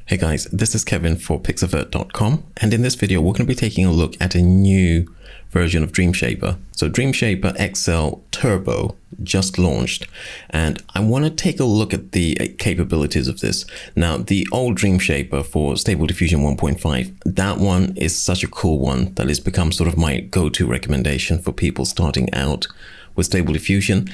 Hey guys, this is Kevin for Pixovert.com, and in this video we're going to be taking a look at a new version of DreamShaper. So DreamshaperXL Turbo just launched, and I want to take a look at the capabilities of this. Now, the old DreamShaper for Stable Diffusion 1.5, that one is such a cool one that it's become sort of my go-to recommendation for people starting out with Stable Diffusion.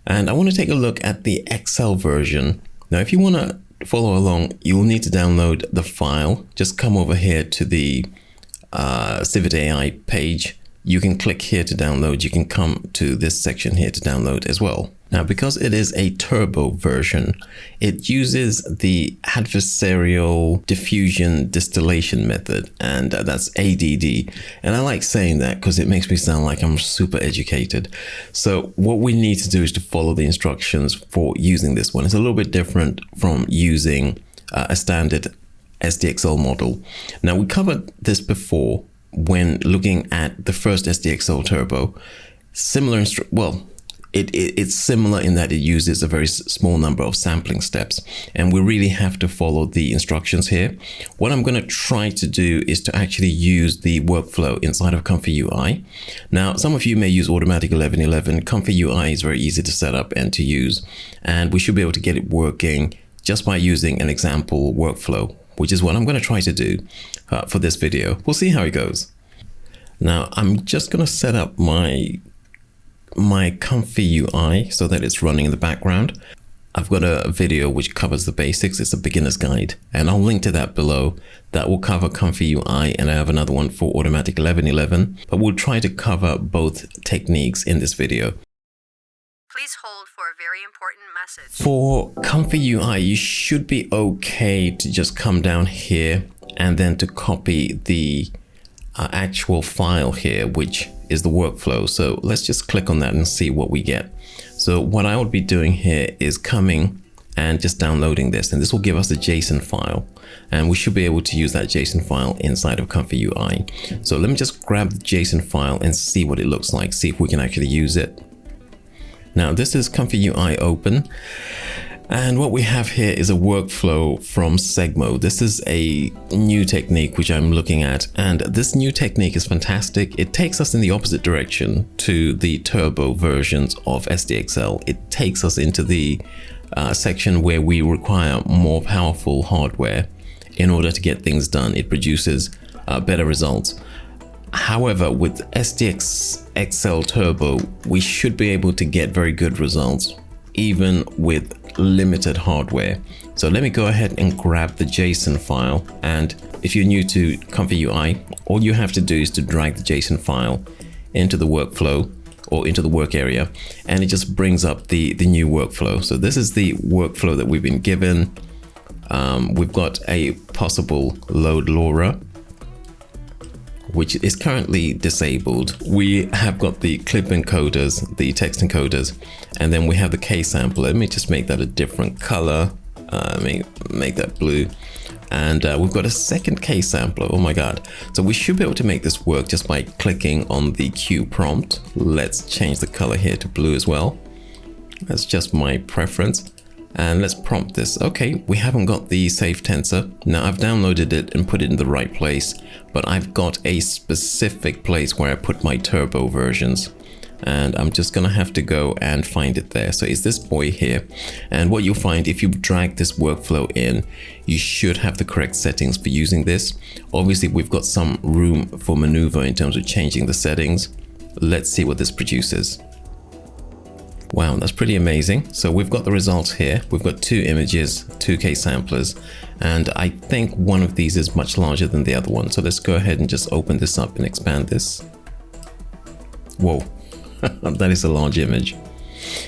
And I want to take a look at the XL version. Now, if you want to follow along, you'll need to download the file. Just come over here to the Civet AI page. You can click here to download. You can come to this section here to download as well. Now, because it is a turbo version, it uses the Adversarial Diffusion Distillation method, and that's ADD. And I like saying that because it makes me sound like I'm super educated. So what we need to do is to follow the instructions for using this one. It's a little bit different from using a standard SDXL model. Now, we covered this before when looking at the first SDXL Turbo. Similar, it's similar in that it uses a very small number of sampling steps, and we really have to follow the instructions here. What I'm going to try to do is to actually use the workflow inside of ComfyUI. Now, some of you may use Automatic 1111. ComfyUI is very easy to set up and to use, and we should be able to get it working just by using an example workflow, which is what I'm going to try to do for this video. We'll see how it goes. Now, I'm just going to set up my ComfyUI so that it's running in the background. I've got a video which covers the basics. It's a beginner's guide, and I'll link to that below. That will cover ComfyUI, and I have another one for Automatic 1111, but we'll try to cover both techniques in this video. Please hold for a very important message. For ComfyUI, you should be okay to just come down here and then to copy the actual file here, which is the workflow. So let's just click on that and see what we get. So what I would be doing here is coming and just downloading this, and this will give us a JSON file, and we should be able to use that JSON file inside of ComfyUI. So let me just grab the JSON file and see what it looks like, see if we can actually use it. Now, this is ComfyUI open, and what we have here is a workflow from Segmo. This is a new technique which I'm looking at, and this new technique is fantastic. It takes us in the opposite direction to the turbo versions of SDXL. It takes us into the section where we require more powerful hardware in order to get things done. It produces better results. However, with SDXL Turbo, we should be able to get very good results, even with limited hardware. So let me go ahead and grab the JSON file. And if you're new to ComfyUI, all you have to do is to drag the JSON file into the workflow or into the work area, and it just brings up the new workflow. So this is the workflow that we've been given. We've got a possible load LoRa, which is currently disabled. We have got the clip encoders, the text encoders, and then we have the K sample. Let me just make that a different color. Make that blue. And we've got a second K sampler. Oh my God. So we should be able to make this work just by clicking on the Q prompt. Let's change the color here to blue as well. That's just my preference. And let's prompt this. Okay, we haven't got the safe tensor. Now, I've downloaded it and put it in the right place, but I've got a specific place where I put my turbo versions, and I'm just gonna have to go and find it there. So it's this boy here, and what you'll find if you drag this workflow in, you should have the correct settings for using this. Obviously, we've got some room for maneuver in terms of changing the settings. Let's see what this produces. Wow, that's pretty amazing. So we've got the results here. We've got two images, 2K samplers, and I think one of these is much larger than the other one. So let's go ahead and just open this up and expand this. Whoa, that is a large image.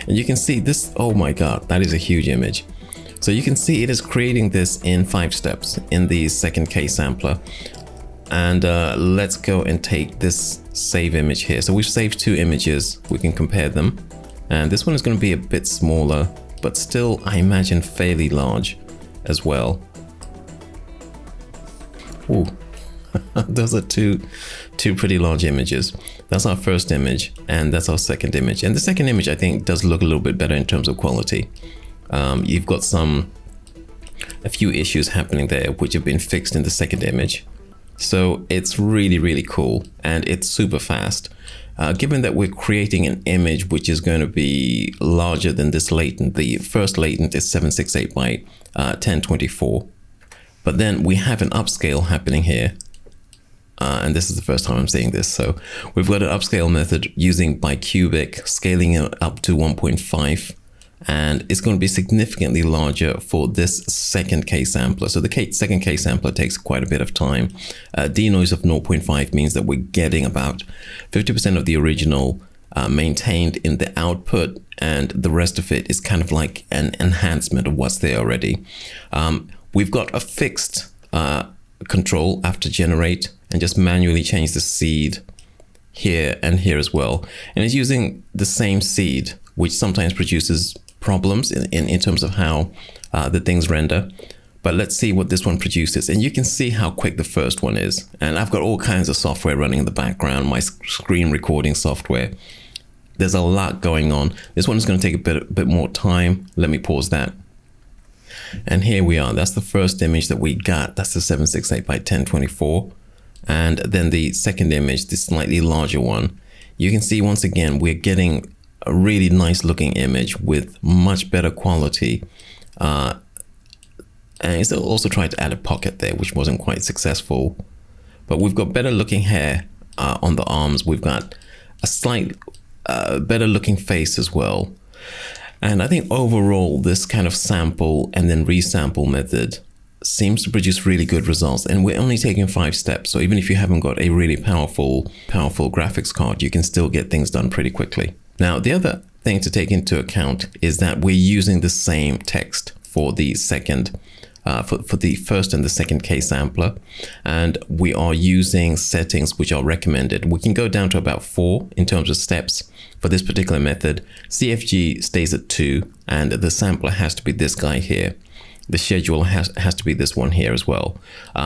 And you can see this, oh my God, that is a huge image. So you can see it is creating this in 5 steps in the second K sampler. And let's go and take this save image here. So we've saved 2 images, we can compare them. And this one is going to be a bit smaller, but still, I imagine, fairly large as well. Ooh, those are two pretty large images. That's our first image, and that's our second image. And the second image, I think, does look a little bit better in terms of quality. You've got some a few issues happening there, which have been fixed in the second image. So it's really, really cool, and it's super fast. Given that we're creating an image which is going to be larger than this latent, the first latent is 768 by 1024. But then we have an upscale happening here. And this is the first time I'm seeing this. So we've got an upscale method using bicubic, scaling it up to 1.5. And it's going to be significantly larger for this second K sampler. So the second K sampler takes quite a bit of time. Denoise of 0.5 means that we're getting about 50% of the original maintained in the output, and the rest of it is kind of like an enhancement of what's there already. We've got a fixed control after generate, and just manually change the seed here and here as well. And it's using the same seed, which sometimes produces problems in terms of how the things render. But let's see what this one produces. And you can see how quick the first one is. And I've got all kinds of software running in the background, my screen recording software. There's a lot going on. This one is going to take a bit more time. Let me pause that. And here we are. That's the first image that we got. That's the 768 by 1024. And then the second image, the slightly larger one. You can see once again, we're getting a really nice looking image with much better quality. And it's also tried to add a pocket there, which wasn't quite successful. But we've got better looking hair on the arms. We've got a slight better looking face as well. And I think overall, this kind of sample and then resample method seems to produce really good results. And we're only taking 5 steps. So even if you haven't got a really powerful graphics card, you can still get things done pretty quickly. Now, the other thing to take into account is that we're using the same text for the second, for the first and the second K sampler. And we are using settings which are recommended. We can go down to about 4 in terms of steps for this particular method. CFG stays at 2, and the sampler has to be this guy here. The schedule has to be this one here as well.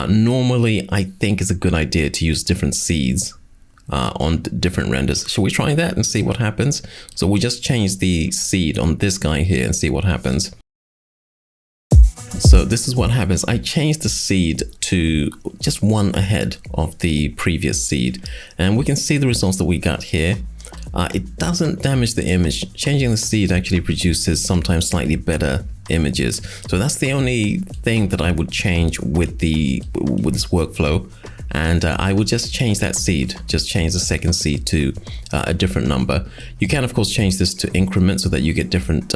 Normally, I think it's a good idea to use different seeds on different renders. Shall we try that and see what happens? So we just change the seed on this guy here and see what happens. So this is what happens. I changed the seed to just 1 ahead of the previous seed, and we can see the results that we got here. It doesn't damage the image. Changing the seed actually produces sometimes slightly better images. So that's the only thing that I would change with this workflow. And I would just change that seed, just change the second seed to a different number. You can of course change this to increment so that you get different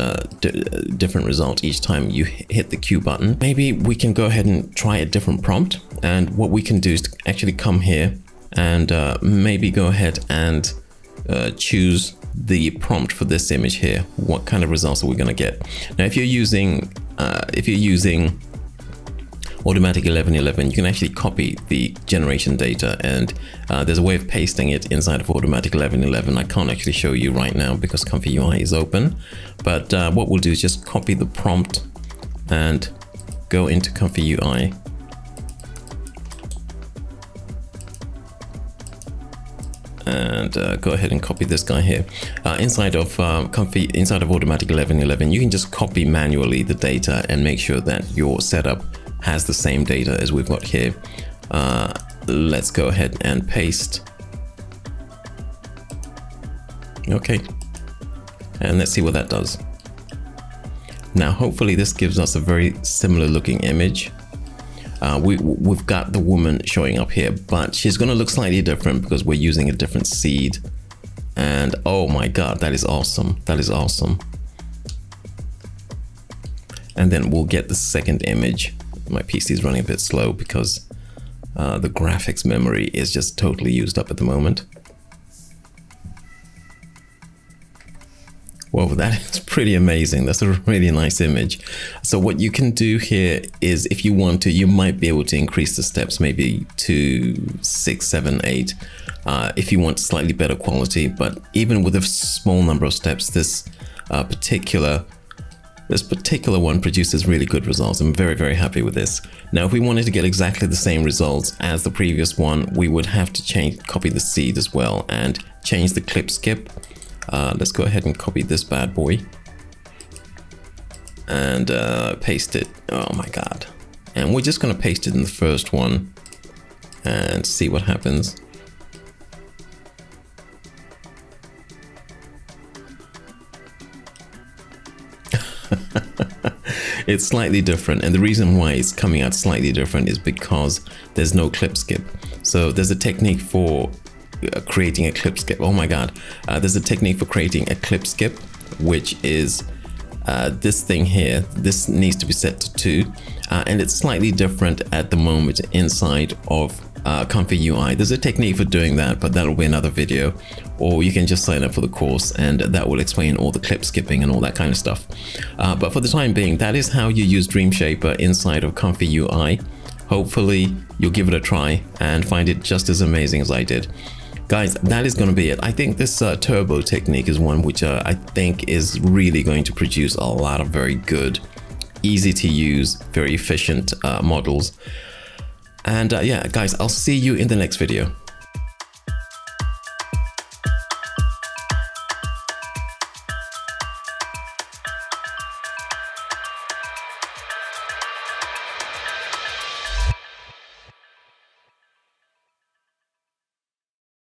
results each time you hit the Q button. Maybe we can go ahead and try a different prompt. And what we can do is to actually come here and maybe go ahead and choose the prompt for this image here. What kind of results are we going to get? Now, if you're using Automatic 1111, you can actually copy the generation data, and there's a way of pasting it inside of Automatic 1111. I can't actually show you right now because ComfyUI is open, but what we'll do is just copy the prompt and go into ComfyUI. And go ahead and copy this guy here. Inside of Automatic 1111, you can just copy manually the data and make sure that your setup has the same data as we've got here. Let's go ahead and paste. Okay, and let's see what that does. Now, hopefully this gives us a very similar looking image. We've got the woman showing up here, but she's going to look slightly different because we're using a different seed. And oh my God, that is awesome. That is awesome. And then we'll get the second image. My PC is running a bit slow because the graphics memory is just totally used up at the moment. Well, that is pretty amazing. That's a really nice image. So what you can do here is, if you want to, you might be able to increase the steps maybe to 6, 7, 8 if you want slightly better quality. But even with a small number of steps, this particular one produces really good results. I'm very, very happy with this. Now, if we wanted to get exactly the same results as the previous one, we would have to copy the seed as well and change the clip skip. Let's go ahead and copy this bad boy. and paste it. Oh my God. And we're just going to paste it in the first one and see what happens. It's slightly different, and the reason why it's coming out slightly different is because there's no clip skip. So there's a technique for creating a clip skip. Oh my God. There's a technique for creating a clip skip, which is this thing here. This needs to be set to 2, and it's slightly different at the moment inside of ComfyUI. There's a technique for doing that, but that'll be another video, or you can just sign up for the course and that will explain all the clip skipping and all that kind of stuff. But for the time being, that is how you use DreamShaper inside of ComfyUI. Hopefully you'll give it a try and find it just as amazing as I did. Guys, that is going to be it. I think this turbo technique is one which I think is really going to produce a lot of very good, easy to use, very efficient models. And yeah, guys, I'll see you in the next video.